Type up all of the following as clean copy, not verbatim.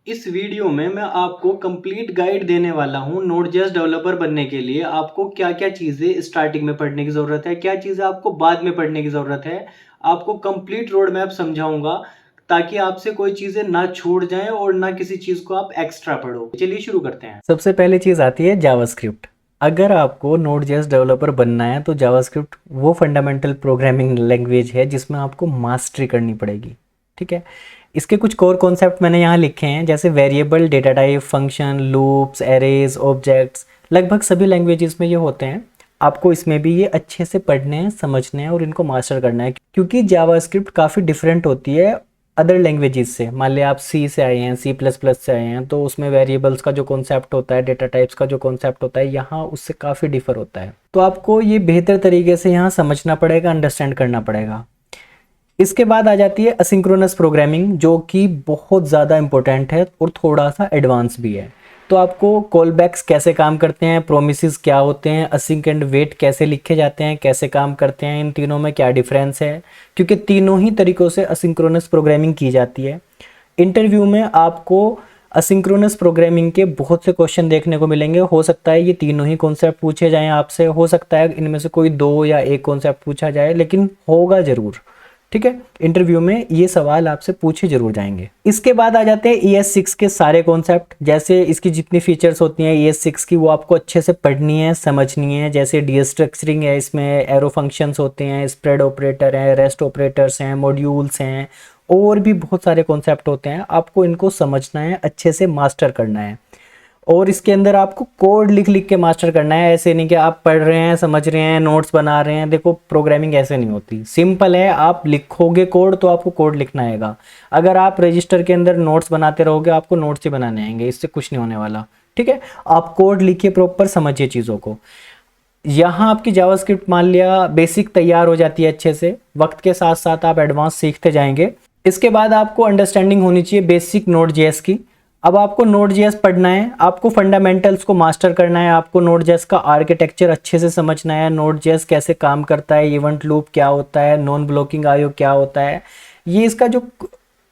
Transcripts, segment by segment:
इस वीडियो में मैं आपको कंप्लीट गाइड देने वाला हूँ नोड.जेएस डेवलपर बनने के लिए आपको क्या-क्या चीज़ें स्टार्टिंग में पढ़ने की ज़रूरत है, क्या चीज़ें आपको बाद में पढ़ने की ज़रूरत है। आपको कंप्लीट रोड मैप समझाऊँगा ताकि आपसे कोई चीज़ें ना छूट जाएँ और ना किसी चीज़ को आप एक्स्ट्रा पढ़ो। चलिए शुरू करते हैं। सबसे पहली चीज़ आती है जावास्क्रिप्ट। अगर आपको नोड.जेएस डेवलपर बनना है तो जावास्क्रिप्ट वो फंडामेंटल प्रोग्रामिंग लैंग्वेज है जिसमें आपको मास्टरी करनी पड़ेगी। ठीक है, इसके कुछ कोर कॉन्सेप्ट मैंने यहाँ लिखे हैं, जैसे variable, data type, function, loops, arrays, objects. लगभग सभी लैंग्वेजेस में ये होते हैं। आपको इसमें भी ये अच्छे से पढ़ने हैं, समझने हैं और इनको मास्टर करना है, क्योंकि जावास्क्रिप्ट काफ़ी डिफरेंट होती है अदर लैंग्वेजेस से। मान लिया आप सी से आए हैं, C++ से आए हैं, तो उसमें वेरिएबल्स का जो कॉन्सेप्ट होता है, डेटा टाइप्स का जो कॉन्सेप्ट होता है, यहाँ उससे काफ़ी डिफर होता है। तो आपको ये बेहतर तरीके से यहाँ समझना पड़ेगा, अंडरस्टैंड करना पड़ेगा। इसके बाद आ जाती है असिंक्रोनस प्रोग्रामिंग, जो कि बहुत ज़्यादा इंपॉर्टेंट है और थोड़ा सा एडवांस भी है। तो आपको कॉलबैक्स कैसे काम करते हैं, प्रोमिसेस क्या होते हैं, असिंक एंड वेट कैसे लिखे जाते हैं, कैसे काम करते हैं, इन तीनों में क्या डिफरेंस है, क्योंकि तीनों ही तरीक़ों से असिंक्रोनस प्रोग्रामिंग की जाती है। इंटरव्यू में आपको असिंक्रोनस प्रोग्रामिंग के बहुत से क्वेश्चन देखने को मिलेंगे। हो सकता है ये तीनों ही कॉन्सेप्ट पूछे जाएं आपसे, हो सकता है इनमें से कोई 2 या 1 कॉन्सेप्ट पूछा जाए, लेकिन होगा ज़रूर। ठीक है, इंटरव्यू में ये सवाल आपसे पूछे जरूर जाएंगे। इसके बाद आ जाते हैं ES6 के सारे कॉन्सेप्ट, जैसे इसकी जितनी फीचर्स होती हैं ES6 की, वो आपको अच्छे से पढ़नी है, समझनी है। जैसे डीस्ट्रक्चरिंग है, इसमें एरो फंक्शंस होते हैं, स्प्रेड ऑपरेटर है, रेस्ट ऑपरेटर्स हैं, मॉड्यूल्स हैं, और भी बहुत सारे कॉन्सेप्ट होते हैं। आपको इनको समझना है, अच्छे से मास्टर करना है, और इसके अंदर आपको कोड लिख लिख के मास्टर करना है। ऐसे नहीं कि आप पढ़ रहे हैं, समझ रहे हैं, नोट्स बना रहे हैं। देखो, प्रोग्रामिंग ऐसे नहीं होती, सिंपल है। आप लिखोगे कोड तो आपको कोड लिखना आएगा। अगर आप रजिस्टर के अंदर नोट्स बनाते रहोगे, आपको नोट्स ही बनाने आएंगे, इससे कुछ नहीं होने वाला। ठीक है, आप कोड लिखिए, प्रॉपर समझिए चीज़ों को। यहाँ आपकी जावास्क्रिप्ट मान लिया बेसिक तैयार हो जाती है अच्छे से, वक्त के साथ साथ आप एडवांस सीखते जाएंगे। इसके बाद आपको अंडरस्टैंडिंग होनी चाहिए बेसिक नोड.जेएस की। अब आपको नोड.जेएस पढ़ना है, आपको फंडामेंटल्स को मास्टर करना है, आपको नोड.जेएस का आर्किटेक्चर अच्छे से समझना है, नोड.जेएस कैसे काम करता है, इवेंट लूप क्या होता है, नॉन ब्लॉकिंग आईओ क्या होता है। ये इसका जो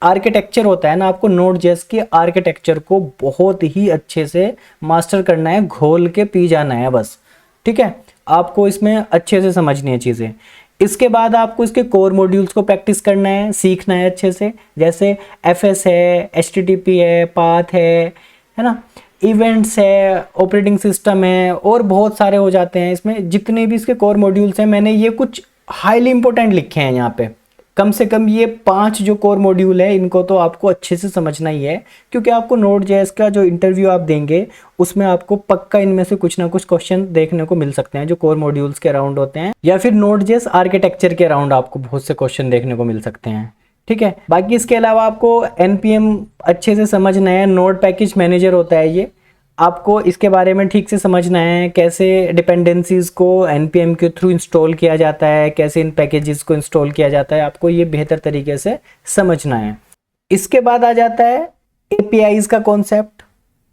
आर्किटेक्चर होता है ना, आपको नोड.जेएस के आर्किटेक्चर को बहुत ही अच्छे से मास्टर करना है, घोल के पी जाना है बस। ठीक है, आपको इसमें अच्छे से समझनी है चीज़ें। इसके बाद आपको इसके कोर मॉड्यूल्स को प्रैक्टिस करना है, सीखना है अच्छे से, जैसे FS है, HTTP है, पाथ है ना, इवेंट्स है, ऑपरेटिंग सिस्टम है, और बहुत सारे हो जाते हैं। इसमें जितने भी इसके कोर मॉड्यूल्स हैं, मैंने ये कुछ हाईली इंपॉर्टेंट लिखे हैं यहाँ पे। कम से कम ये 5 जो कोर मॉड्यूल है, इनको तो आपको अच्छे से समझना ही है, क्योंकि आपको नोड.जेएस का जो इंटरव्यू आप देंगे उसमें आपको पक्का इनमें से कुछ ना कुछ क्वेश्चन देखने को मिल सकते हैं, जो कोर मॉड्यूल्स के अराउंड होते हैं, या फिर नोड.जेएस आर्किटेक्चर के अराउंड आपको बहुत से क्वेश्चन देखने को मिल सकते हैं। ठीक है, बाकी इसके अलावा आपको NPM अच्छे से समझना है। नोड पैकेज मैनेजर होता है ये, आपको इसके बारे में ठीक से समझना है, कैसे डिपेंडेंसीज को NPM के थ्रू इंस्टॉल किया जाता है, कैसे इन पैकेजेस को इंस्टॉल किया जाता है, आपको ये बेहतर तरीके से समझना है। इसके बाद आ जाता है APIs का कॉन्सेप्ट।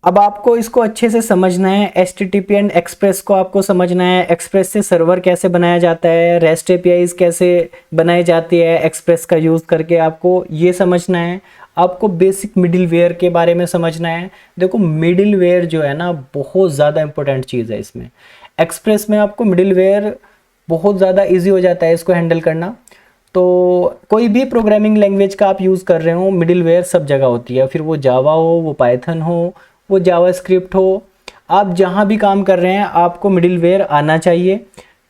अब आपको इसको अच्छे से समझना है, HTTP एंड एक्सप्रेस को आपको समझना है, एक्सप्रेस से सर्वर कैसे बनाया जाता है, रेस्ट APIs कैसे बनाई जाती है एक्सप्रेस का यूज़ करके, आपको ये समझना है। आपको बेसिक मिडिलवेयर के बारे में समझना है। देखो, मिडिलवेयर जो है ना, बहुत ज़्यादा इंपॉर्टेंट चीज़ है इसमें। एक्सप्रेस में आपको मिडिलवेयर बहुत ज़्यादा इजी हो जाता है इसको हैंडल करना। तो कोई भी प्रोग्रामिंग लैंग्वेज का आप यूज़ कर रहे हो, मिडिलवेयर सब जगह होती है, फिर वो जावा हो, वो पाइथन हो, वो जावास्क्रिप्ट हो, आप जहाँ भी काम कर रहे हैं आपको मिडिलवेयर आना चाहिए।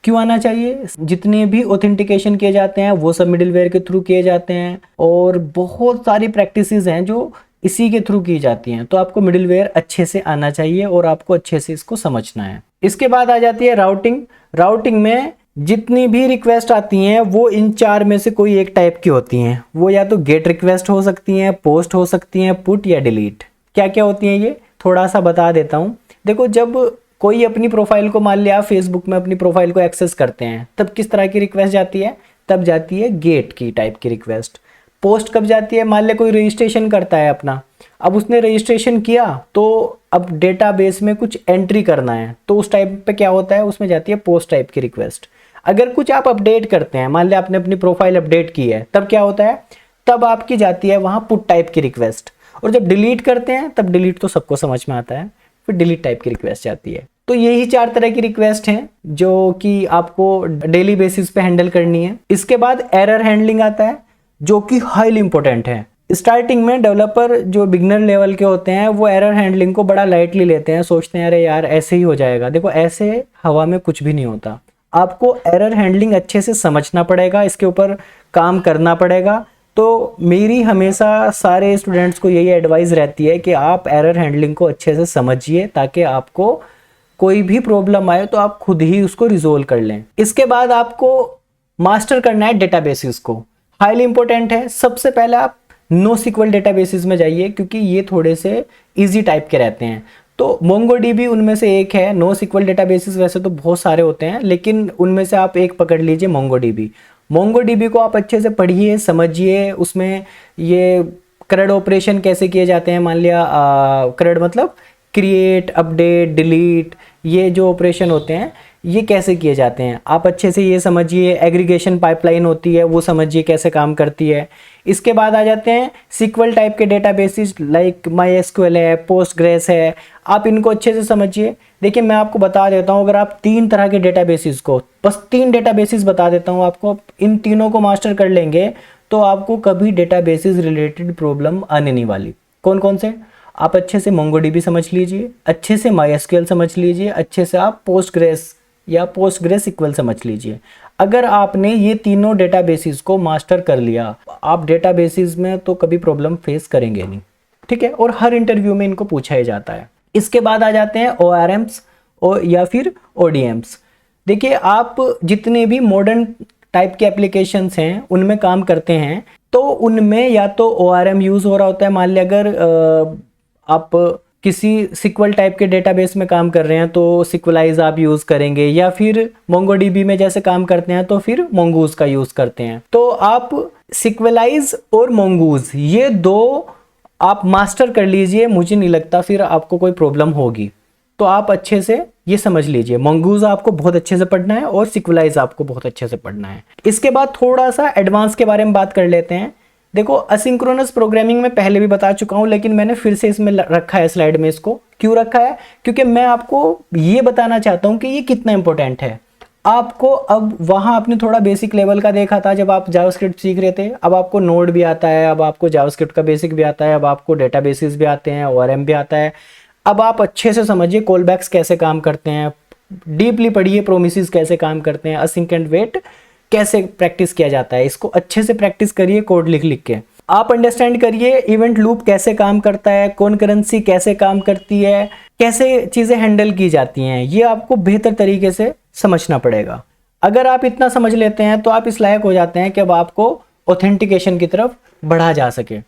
क्यों आना चाहिए? जितने भी ऑथेंटिकेशन किए जाते हैं वो सब मिडिलवेयर के थ्रू किए जाते हैं, और बहुत सारी प्रैक्टिसेस हैं जो इसी के थ्रू की जाती हैं। तो आपको मिडिलवेयर अच्छे से आना चाहिए और आपको अच्छे से इसको समझना है। इसके बाद आ जाती है राउटिंग। राउटिंग में जितनी भी रिक्वेस्ट आती हैं वो इन 4 में से कोई एक टाइप की होती हैं। वो या तो गेट रिक्वेस्ट हो सकती हैं, पोस्ट हो सकती हैं, पुट या डिलीट। क्या क्या होती हैं ये थोड़ा सा बता देता हूँ। देखो, जब कोई अपनी प्रोफाइल को, मान लिया फेसबुक में अपनी प्रोफाइल को एक्सेस करते हैं, तब किस तरह की रिक्वेस्ट जाती है? तब जाती है गेट की टाइप की रिक्वेस्ट। पोस्ट कब जाती है? मान लिया कोई रजिस्ट्रेशन करता है अपना, अब उसने रजिस्ट्रेशन किया तो अब डेटाबेस में कुछ एंट्री करना है, तो उस टाइप पे क्या होता है, उसमें जाती है पोस्ट टाइप की रिक्वेस्ट। अगर कुछ आप अपडेट करते हैं, मान लिया आपने अपनी प्रोफाइल अपडेट की है, तब क्या होता है? तब आपकी जाती है वहाँ पुट टाइप की रिक्वेस्ट। और जब डिलीट करते हैं तब डिलीट तो सबको समझ में आता है, फिर डिलीट टाइप की रिक्वेस्ट आती है। तो यही 4 तरह की रिक्वेस्ट हैं जो कि आपको डेली बेसिस पे हैंडल करनी है। इसके बाद एरर हैंडलिंग आता है जो कि हाईली इंपॉर्टेंट है। स्टार्टिंग में डेवलपर जो बिगनर लेवल के होते हैं वो एरर हैंडलिंग को बड़ा लाइटली लेते हैं, सोचते हैं अरे यार ऐसे ही हो जाएगा। देखो ऐसे हवा में कुछ भी नहीं होता, आपको एरर हैंडलिंग अच्छे से समझना पड़ेगा, इसके ऊपर काम करना पड़ेगा। तो मेरी हमेशा सारे स्टूडेंट्स को यही एडवाइस रहती है कि आप एरर हैंडलिंग को अच्छे से समझिए ताकि आपको कोई भी प्रॉब्लम आए तो आप खुद ही उसको रिजोल्व कर लें। इसके बाद आपको मास्टर करना है डेटाबेसिस को, हाईली इंपॉर्टेंट है। सबसे पहले आप NoSQL डेटाबेसिस में जाइए क्योंकि ये थोड़े से इजी टाइप के रहते हैं। तो MongoDB उनमें से एक है। NoSQL डेटाबेसिस वैसे तो बहुत सारे होते हैं लेकिन उनमें से आप एक पकड़ लीजिए, MongoDB को आप अच्छे से पढ़िए, समझिए। उसमें ये CRUD ऑपरेशन कैसे किए जाते हैं, मान लिया CRUD मतलब क्रिएट, अपडेट, डिलीट, ये जो ऑपरेशन होते हैं ये कैसे किए जाते हैं आप अच्छे से ये समझिए। एग्रीगेशन पाइपलाइन होती है वो समझिए कैसे काम करती है। इसके बाद आ जाते हैं SQL टाइप के डेटाबेसेस लाइक MySQL है, पोस्टग्रेस है, आप इनको अच्छे से समझिए। देखिए मैं आपको बता देता हूँ, अगर आप 3 तरह के डेटाबेसेस को, बस 3 डेटाबेसेस बता देता हूँ आपको, इन तीनों को मास्टर कर लेंगे तो आपको कभी डेटाबेसेस रिलेटेड प्रॉब्लम आने नहीं वाली। कौन कौन से? आप अच्छे से MongoDB समझ लीजिए, अच्छे से MySQL समझ लीजिए, अच्छे से आप पोस्टग्रेस या PostgreSQL समझ लीजिए। अगर आपने ये तीनों डेटाबेसेस को मास्टर कर लिया, आप डेटाबेसेस में तो कभी प्रॉब्लम फेस करेंगे नहीं, ठीक है। और हर इंटरव्यू में इनको पूछा ही जाता है। इसके बाद आ जाते हैं ORMs या फिर ODMs। देखिए आप जितने भी मॉडर्न टाइप के एप्लीकेशंस हैं उनमें काम करते हैं तो उनमें या तो ORM यूज़ हो रहा होता है। मान लिया अगर आप किसी SQL टाइप के डेटाबेस में काम कर रहे हैं तो Sequelize आप यूज़ करेंगे, या फिर MongoDB में जैसे काम करते हैं तो फिर Mongoose का यूज़ करते हैं। तो आप Sequelize और Mongoose ये 2 आप मास्टर कर लीजिए, मुझे नहीं लगता फिर आपको कोई प्रॉब्लम होगी। तो आप अच्छे से ये समझ लीजिए, Mongoose आपको बहुत अच्छे से पढ़ना है और Sequelize आपको बहुत अच्छे से पढ़ना है। इसके बाद थोड़ा सा एडवांस के बारे में बात कर लेते हैं। देखो असिंक्रोनस प्रोग्रामिंग में पहले भी बता चुका हूं लेकिन मैंने फिर से इसमें रखा है स्लाइड में। इसको क्यों रखा है? क्योंकि मैं आपको ये बताना चाहता हूं कि ये कितना इंपॉर्टेंट है। आपको अब वहां आपने थोड़ा बेसिक लेवल का देखा था जब आप जावास्क्रिप्ट सीख रहे थे, अब आपको नोड भी आता है, अब आपको जावास्क्रिप्ट का बेसिक भी आता है, अब आपको डेटाबेसेस भी आते हैं, ORM भी आता है। अब आप अच्छे से समझिए कॉलबैक्स कैसे काम करते हैं, डीपली पढ़िए प्रोमिसेस कैसे काम करते हैं, असिंक एंड वेट कैसे प्रैक्टिस किया जाता है। इसको अच्छे से प्रैक्टिस करिए कोड लिख लिख के। आप अंडरस्टैंड करिए इवेंट लूप कैसे काम करता है, कॉन्करेंसी कैसे काम करती है, कैसे चीज़ें हैंडल की जाती हैं, ये आपको बेहतर तरीके से समझना पड़ेगा। अगर आप इतना समझ लेते हैं तो आप इस लायक हो जाते हैं कि अब आपको ऑथेंटिकेशन की तरफ बढ़ा जा सके।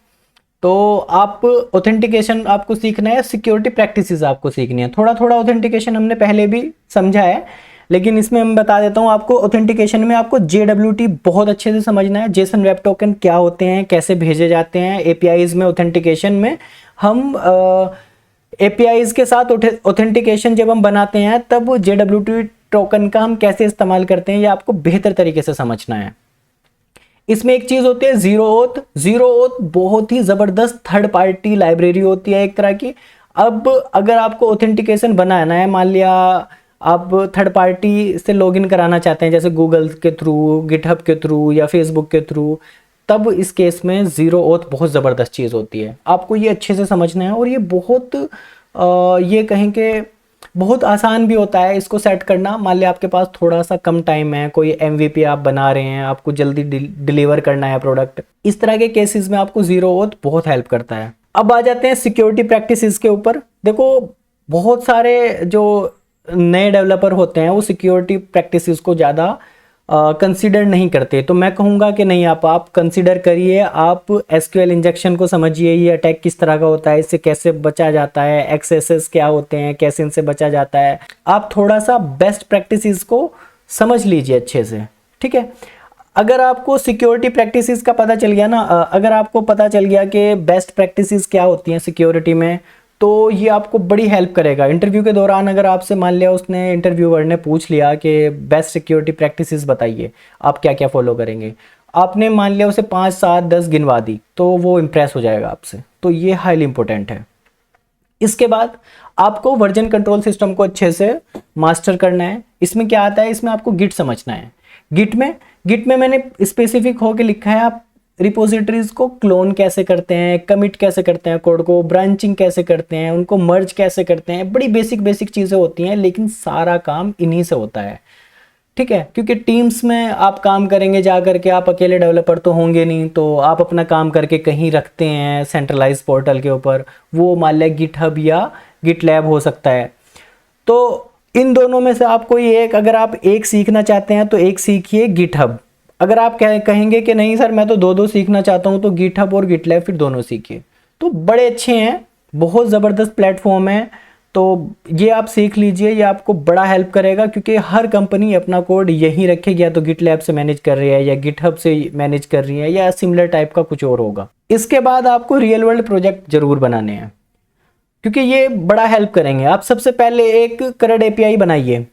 तो आप ऑथेंटिकेशन आपको सीखना है, सिक्योरिटी प्रैक्टिसेस आपको सीखनी है। थोड़ा थोड़ा ऑथेंटिकेशन हमने पहले भी समझा है लेकिन इसमें मैं बता देता हूँ आपको। ऑथेंटिकेशन में आपको JWT बहुत अच्छे से समझना है, जेसन वेब टोकन क्या होते हैं, कैसे भेजे जाते हैं। एपीआईज में ऑथेंटिकेशन में हम एपीआईज के साथ ऑथेंटिकेशन जब हम बनाते हैं तब JWT टोकन का हम कैसे इस्तेमाल करते हैं ये आपको बेहतर तरीके से समझना है। इसमें एक चीज होती है जीरो ओथ बहुत ही जबरदस्त थर्ड पार्टी लाइब्रेरी होती है एक तरह की। अब अगर आपको ऑथेंटिकेशन बनाना है, मान लिया आप थर्ड पार्टी से लॉगिन कराना चाहते हैं जैसे गूगल के थ्रू, गिटहब के थ्रू या फेसबुक के थ्रू, तब इस केस में जीरो ओथ बहुत ज़बरदस्त चीज़ होती है। आपको ये अच्छे से समझना है और ये बहुत ये कहें कि बहुत आसान भी होता है इसको सेट करना। मान लिया आपके पास थोड़ा सा कम टाइम है, कोई MVP आप बना रहे हैं, आपको जल्दी डिलीवर करना है प्रोडक्ट, इस तरह के केसेस में आपको जीरो ओथ बहुत हेल्प करता है। अब आ जाते हैं सिक्योरिटी प्रैक्टिसेस के ऊपर। देखो बहुत सारे जो नए डेवलपर होते हैं वो सिक्योरिटी प्रैक्टिसेस को ज़्यादा कंसीडर नहीं करते, तो मैं कहूँगा कि नहीं, आप कंसीडर करिए। आप SQL इंजेक्शन को समझिए, ये अटैक किस तरह का होता है, इससे कैसे बचा जाता है, XSS क्या होते हैं, कैसे इनसे बचा जाता है। आप थोड़ा सा बेस्ट प्रैक्टिसेस को समझ लीजिए अच्छे से, ठीक है। अगर आपको सिक्योरिटी प्रैक्टिसेस का पता चल गया ना, अगर आपको पता चल गया कि बेस्ट प्रैक्टिसेस क्या होती हैं सिक्योरिटी में, तो ये आपको बड़ी हेल्प करेगा इंटरव्यू के दौरान। अगर आपसे मान लिया उसने इंटरव्यूअर ने पूछ लिया कि बेस्ट सिक्योरिटी प्रैक्टिसेस बताइए, आप क्या क्या फॉलो करेंगे, आपने मान लिया उसे 5, 7, 10 गिनवा दी, तो वो इम्प्रेस हो जाएगा आपसे, तो ये हाईली इंपॉर्टेंट है। इसके बाद आपको वर्जन कंट्रोल सिस्टम को अच्छे से मास्टर करना है। इसमें क्या आता है, इसमें आपको गिट समझना है। गिट में मैंने स्पेसिफिक होके लिखा है आप रिपोजिटरीज को क्लोन कैसे करते हैं, कमिट कैसे करते हैं कोड को, ब्रांचिंग कैसे करते हैं, उनको मर्ज कैसे करते हैं। बड़ी बेसिक चीज़ें होती हैं, लेकिन सारा काम इन्हीं से होता है, ठीक है। क्योंकि टीम्स में आप काम करेंगे जा करके, आप अकेले डेवलपर तो होंगे नहीं, तो आप अपना काम करके कहीं रखते हैं सेंट्रलाइज पोर्टल के ऊपर, वो मान लिया गिटहब या गिटलैब हो सकता है। तो इन दोनों में से आप कोई एक, अगर आप एक सीखना चाहते हैं तो एक सीखिए गिटहब। अगर आप कहेंगे कि नहीं सर मैं तो दो सीखना चाहता हूँ, तो गिटहब और गिटलैब फिर दोनों सीखिए। तो बड़े अच्छे हैं, बहुत ज़बरदस्त प्लेटफॉर्म है, तो ये आप सीख लीजिए, ये आपको बड़ा हेल्प करेगा। क्योंकि हर कंपनी अपना कोड यहीं रखेगी, या तो गिटलैब से मैनेज कर रही है या गिटहब से मैनेज कर रही है, या सिमिलर टाइप का कुछ और होगा। इसके बाद आपको रियल वर्ल्ड प्रोजेक्ट जरूर बनाने हैं, क्योंकि ये बड़ा हेल्प करेंगे। आप सबसे पहले एक CRUD API बनाइए।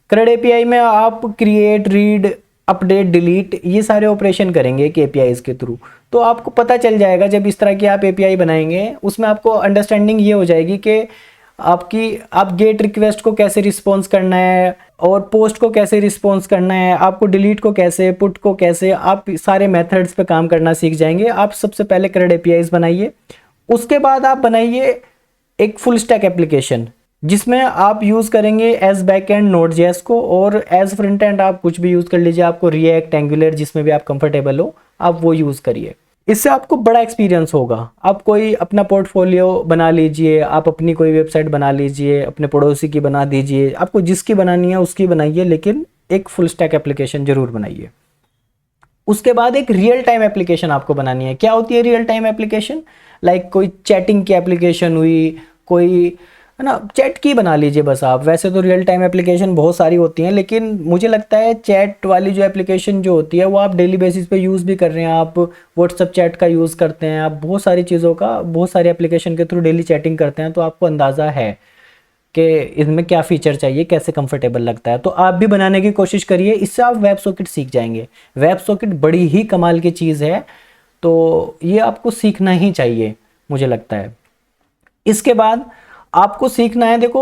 CRUD API में आप क्रिएट, रीड, अपडेट, डिलीट ये सारे ऑपरेशन करेंगे एक APIs के थ्रू। तो आपको पता चल जाएगा जब इस तरह की आप API बनाएंगे, उसमें आपको अंडरस्टैंडिंग ये हो जाएगी कि आप गेट रिक्वेस्ट को कैसे रिस्पॉन्स करना है, और पोस्ट को कैसे रिस्पॉन्स करना है, आपको डिलीट को कैसे, पुट को कैसे, आप सारे मेथड्स पे काम करना सीख जाएंगे। आप सबसे पहले CRUD APIs बनाइए। उसके बाद आप बनाइए एक फुल स्टैक एप्लीकेशन, जिसमें आप यूज़ करेंगे एज बैकएंड Node.js को, और एज फ्रंट एंड आप कुछ भी यूज़ कर लीजिए। आपको रिएक्ट, एंगुलर जिसमें भी आप कंफर्टेबल हो आप वो यूज़ करिए। इससे आपको बड़ा एक्सपीरियंस होगा। आप कोई अपना पोर्टफोलियो बना लीजिए, आप अपनी कोई वेबसाइट बना लीजिए, अपने पड़ोसी की बना दीजिए, आपको जिसकी बनानी है उसकी बनाइए, लेकिन एक फुल स्टैक एप्लीकेशन जरूर बनाइए। उसके बाद एक रियल टाइम एप्लीकेशन आपको बनानी है। क्या होती है रियल टाइम एप्लीकेशन? लाइक कोई चैटिंग की एप्लीकेशन हुई, कोई है ना, चैट की बना लीजिए बस आप। वैसे तो रियल टाइम एप्लीकेशन बहुत सारी होती हैं, लेकिन मुझे लगता है चैट वाली जो एप्लीकेशन जो होती है वो आप डेली बेसिस पे यूज़ भी कर रहे हैं। आप व्हाट्सअप चैट का यूज़ करते हैं, आप बहुत सारी चीज़ों का, बहुत सारी एप्लीकेशन के थ्रू डेली चैटिंग करते हैं, तो आपको अंदाज़ा है कि इसमें क्या फ़ीचर चाहिए, कैसे कंफर्टेबल लगता है। तो आप भी बनाने की कोशिश करिए, इससे आप वेब सॉकेट सीख जाएंगे। वेब सॉकेट बड़ी ही कमाल की चीज़ है, तो ये आपको सीखना ही चाहिए मुझे लगता है। इसके बाद आपको सीखना है, देखो,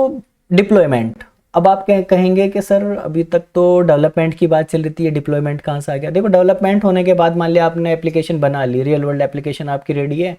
डिप्लॉयमेंट। अब आप कहेंगे कि सर अभी तक तो डेवलपमेंट की बात चल रही थी, ये डिप्लॉयमेंट कहाँ से आ गया? देखो, डेवलपमेंट होने के बाद मान लिया आपने एप्लीकेशन बना ली, रियल वर्ल्ड एप्लीकेशन आपकी रेडी है।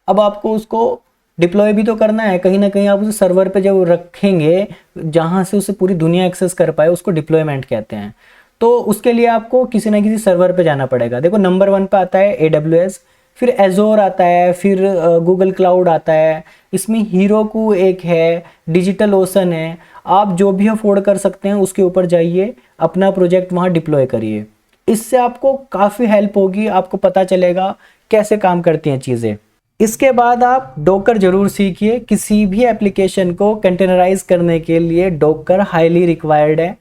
अब आपको उसको डिप्लॉय भी तो करना है। कहीं ना कहीं आप उसे सर्वर पे जब रखेंगे जहाँ से उसे पूरी दुनिया एक्सेस कर पाए, उसको डिप्लॉयमेंट कहते हैं। तो उसके लिए आपको किसी ना किसी सर्वर पे जाना पड़ेगा। देखो, नंबर 1 पे आता है AWS, फिर एजोर आता है, फिर गूगल क्लाउड आता है, इसमें हीरोकू एक है, डिजिटल ओशन है। आप जो भी अफोर्ड कर सकते हैं उसके ऊपर जाइए, अपना प्रोजेक्ट वहाँ डिप्लॉय करिए। इससे आपको काफ़ी हेल्प होगी, आपको पता चलेगा कैसे काम करती हैं चीज़ें। इसके बाद आप डॉकर जरूर सीखिए। किसी भी एप्लीकेशन को कंटेनराइज करने के लिए डॉकर हाईली रिक्वायर्ड है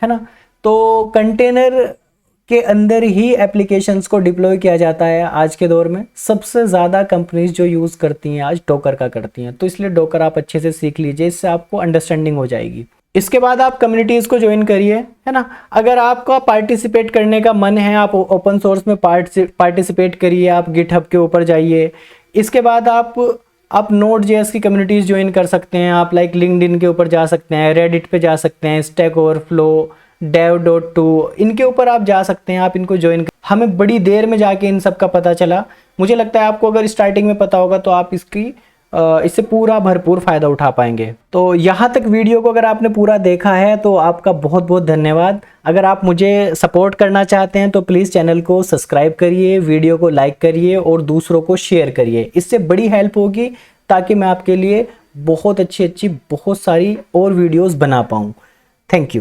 ना। तो कंटेनर के अंदर ही एप्लीकेशंस को डिप्लॉय किया जाता है आज के दौर में। सबसे ज़्यादा कंपनीज जो यूज़ करती हैं आज डॉकर का करती हैं, तो इसलिए डॉकर आप अच्छे से सीख लीजिए, इससे आपको अंडरस्टैंडिंग हो जाएगी। इसके बाद आप कम्युनिटीज़ को ज्वाइन करिए, है ना। अगर आपका पार्टिसिपेट करने का मन है, आप ओपन सोर्स में पार्टिसिपेट करिए, आप गिटहब के ऊपर जाइए। इसके बाद आप Node.js की कम्युनिटीज़ ज्वाइन कर सकते हैं। आप लाइक लिंक्डइन के ऊपर जा सकते हैं, रेडिट पे जा सकते हैं, स्टैक ओवरफ्लो, dev.to, इनके ऊपर आप जा सकते हैं, आप इनको ज्वाइन कर। हमें बड़ी देर में जाके इन सब का पता चला। मुझे लगता है आपको अगर स्टार्टिंग में पता होगा तो आप इससे पूरा भरपूर फ़ायदा उठा पाएंगे। तो यहाँ तक वीडियो को अगर आपने पूरा देखा है तो आपका बहुत बहुत धन्यवाद। अगर आप मुझे सपोर्ट करना चाहते हैं तो प्लीज़ चैनल को सब्सक्राइब करिए, वीडियो को लाइक करिए और दूसरों को शेयर करिए। इससे बड़ी हेल्प होगी ताकि मैं आपके लिए बहुत अच्छी बहुत सारी और वीडियोज़ बना पाऊँ। Thank you.